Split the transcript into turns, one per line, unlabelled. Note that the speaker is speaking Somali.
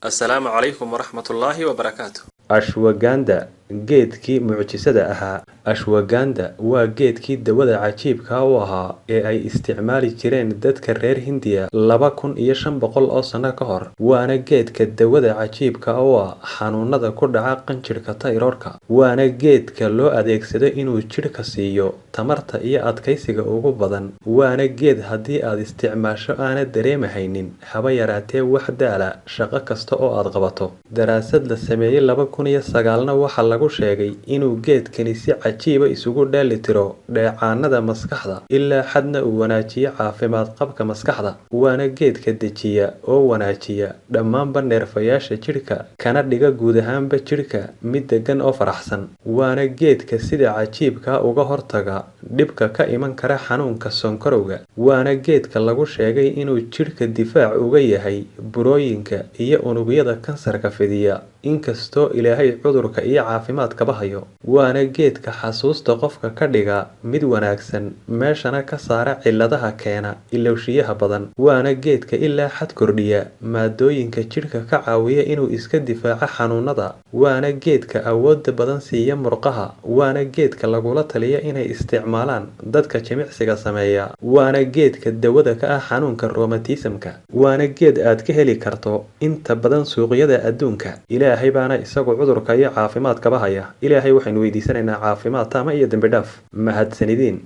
السلام عليكم ورحمة الله وبركاته.
ashwagandha geedkii mucjisada ahaa. ashwagandha waa geedkii dawada cajiibka u ahaa ee ay isticmaali jireen dadka reer Hindiya 2500 oo sano ka hor. waana geedka dawada cajiibka u ah xanuunada ku dhaca qanjirka tayroorka. waana geedka loo adeegsado inuu jidhka siiyo tamarta iyo adkaysiga ugu badan. waana geed haddii aad isticmaasho aanad dareemahaynin haba yaraatee wax daala shaqo kasta oo aad qabato. daraasad la sameeyay 2009 waxaa lagu sheegay inuu geedkani si cajiiba isugu dheelitiro dheecaanada maskaxda ilaa xadna uu wanaajiyo caafimaad qabka maskaxda. waana geedka dejiya oo wanaajiya dhammaanba neerfayaasha jidhka kana dhiga guud ahaanba jidhka mid degan oo faraxsan. waana geedka sida cajiibka uga hortaga dhibka ka iman kara xanuunka sonkorowga. waana geedka lagu sheegay inuu jidhka difaac uga yahay burooyinka iyo unugyada kansarka fidiya inkastoo ilaahay cudurka iyo caafimaadkaba hayo. waana geedka xasuusta qofka ka dhiga mid wanaagsan meeshana ka saara cilladaha keena ilowshiyaha badan. waana geedka ilaa xad kordhiya maadooyinka jidhka ka caawiya inuu iska difaaco xanuunada. waana geedka awoodda badan siiya murqaha. waana geedka lagula taliya inay isticmaalaan dadka jimicsiga sameeya. waana geedka dawada ka ah xanuunka rheumatismka. waana geed aad ka heli karto inta badan suuqyada adduunka. ilaahay baana isagu cudurka iyo caafimaadkaba haya. ilaahay waxaynu weydiisanaynaa caafimaad taama iyo dambi dhaaf. mahadsanidin.